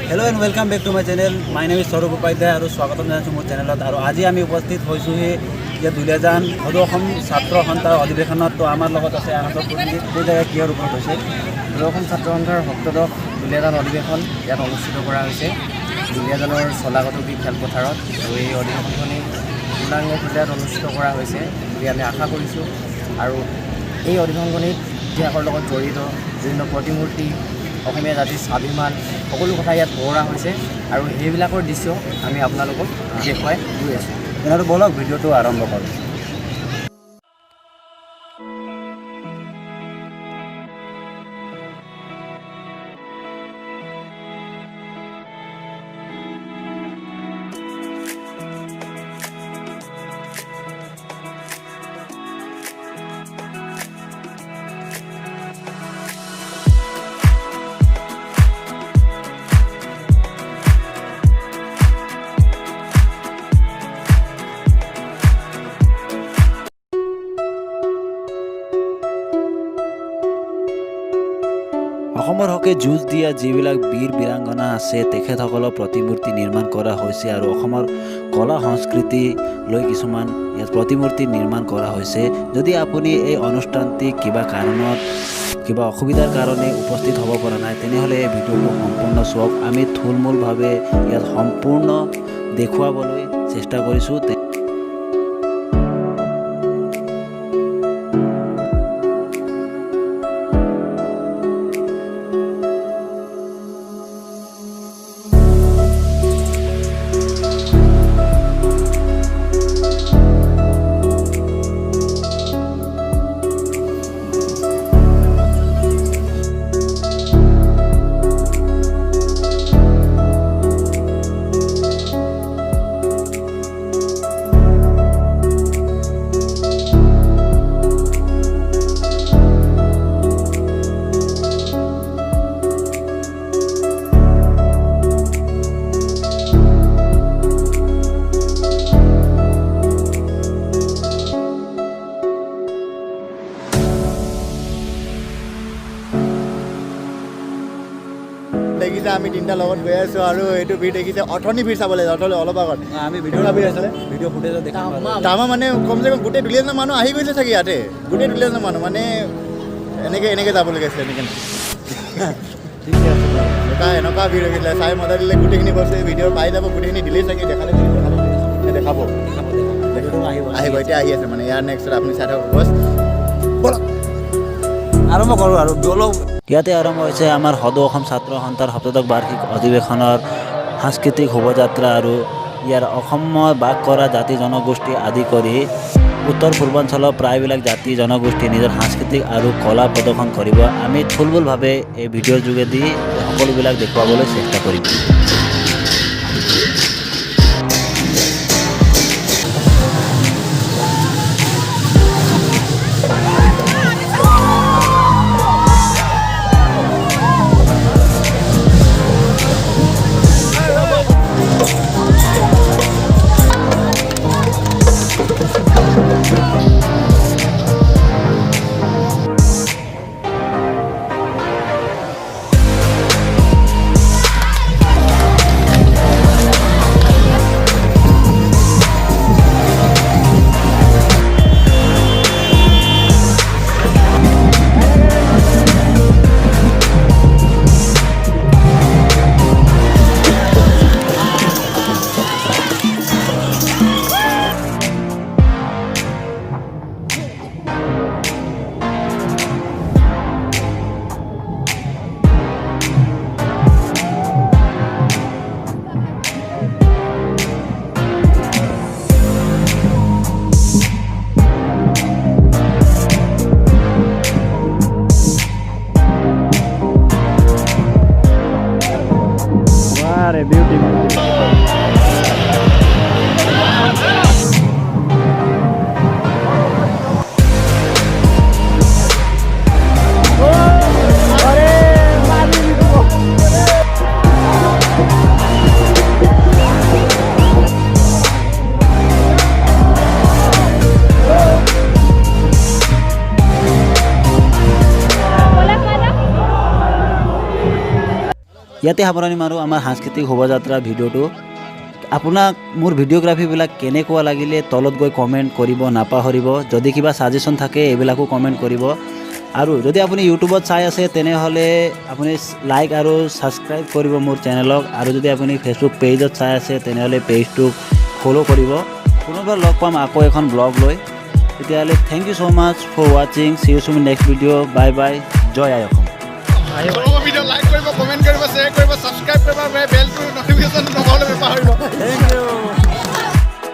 Hello and welcome back to my channel. My name is Saurabh Upadhyay and स्वागतम জানাইছো মোৰ চেনেলত আৰু আজি আমি উপস্থিত হৈছো যে দুলিয়াজান অধীবেশন ছাত্ৰ সন্থাৰ অধিবেশনত তো আমাৰ লগত আছে আনন্দ প্ৰতিনিধি এই জায়গা কিহৰ ওপৰত হৈছে অধীবেশন ছাত্ৰ সন্থাৰ সপ্তদশ দুলিয়াজান অধিবেশন ইয়াত অনুষ্ঠিত কৰা হৈছে দুলিয়াজানৰ চলাগতকী খেলপথাৰত আৰু এই অধিবেশনখনি পূৰ্ণাংগ পৰ্যায়ত অনুষ্ঠিত কৰা হৈছে বুলি আমি আশা কৰিছোঁ আৰু এই অধিবেশনখনিত ইতিহাসৰ লগত জড়িত বিভিন্ন প্ৰতিমূৰ্তি অসমীয়া জাতিৰ স্বাভিমান সকলো কথা ইয়াত পঢ়া হৈছে আৰু সেইবিলাকৰ দৃশ্য আমি আপোনালোকক দেখুৱাই গৈ আছোঁ তেনেহ'লে বলক ভিডিঅ'টো আৰম্ভ কৰোঁ অসমৰ হকে যুঁজ দিয়া যিবিলাক বীৰ বীৰাংগনা আছে তেখেতসকলৰ প্ৰতিমূৰ্তি নিৰ্মাণ কৰা হৈছে আৰু অসমৰ কলা সংস্কৃতি লৈ কিছুমান ইয়াত প্ৰতিমূৰ্তি নিৰ্মাণ কৰা হৈছে যদি আপুনি এই অনুষ্ঠানটি কিবা কাৰণত কিবা অসুবিধাৰ কাৰণে উপস্থিত হ'ব পৰা নাই তেনেহ'লে এই ভিডিঅ'টো সম্পূৰ্ণ চাওক আমি থুলমূলভাৱে ইয়াত সম্পূৰ্ণ দেখুৱাবলৈ চেষ্টা কৰিছোঁ দেখিছে আমি তিনিটা লগত গৈ আছোঁ আৰু এইটো ভিৰ দেখিছে অথনি ভিৰ চাবলৈ অলপ আগত আমি ভিডিঅ' ভিৰ আছিলে ভিডিঅ' ফুটেজত দেখা তাৰমাৰ মানে কমচে কম গোটেই দুলিয়াজানৰ মানুহ আহি গৈছে চাগে ইয়াতে গোটেই দুলিয়াজানৰ মানুহ মানে এনেকৈ যাবলৈ গৈছে এনেকৈ ঠিকে আছে এনেকুৱা ভিৰ হৈ গৈছিলে চাই মজা দিলে গোটেইখিনি বস্তু ভিডিঅ' পাই যাব গোটেইখিনি দিলেই চাগে দেখালে দেখাব আহিব এতিয়া আহি আছে মানে ইয়াৰ নেক্সট আপুনি চাই থাকক বছ আৰম্ভ কৰোঁ আৰু বলক ইয়াতে আৰম্ভ হৈছে আমাৰ সদৌ অসম ছাত্ৰ সন্থাৰ সপ্তদশ বাৰ্ষিক অধিৱেশনৰ সাংস্কৃতিক শোভাযাত্ৰা আৰু ইয়াৰ অসমত বাস কৰা জাতি জনগোষ্ঠী আদি কৰি উত্তৰ পূৰ্বাঞ্চলৰ প্ৰায়বিলাক জাতি জনগোষ্ঠীয়ে নিজৰ সাংস্কৃতিক আৰু কলা প্ৰদৰ্শন কৰিব আমি থুলমূলভাৱে এই ভিডিঅ'ৰ যোগেদি সকলোবিলাক দেখুৱাবলৈ চেষ্টা কৰিম ইয়াতে সামৰণি মাৰোঁ আমাৰ সাংস্কৃতিক শোভাযাত্ৰা ভিডিঅ'টো। আপোনাক মোৰ ভিডিঅ'গ্ৰাফীবিলাক কেনেকুৱা লাগিলে তলত গৈ কমেণ্ট কৰিব নাপাহৰিব। যদি কিবা ছাজেশ্যন থাকে এইবিলাকো কমেণ্ট কৰিব। আৰু যদি আপুনি ইউটিউবত চাই আছে তেনেহ'লে আপুনি লাইক আৰু ছাবস্ক্ৰাইব কৰিব মোৰ চেনেলক। আৰু যদি আপুনি ফেচবুক পেজত চাই আছে তেনেহ'লে পেজটোক ফ'ল' কৰিব। পুনৰবাৰ লগ পাম আকৌ এখন ব্লগ লৈ। তেতিয়াহ'লে thank you so' much for ৱাচিং। See you soon next video'. Bye bye. জয় আই অসম। ভিডিঅ' লাইক কৰিব, কমেণ্ট কৰিব, শ্বেয়াৰ কৰিব, ছাবস্ক্ৰাইব কৰিব, বেলটো নটিফিকেশ্যন নকৰিলে নাপাহৰিব। Thank U.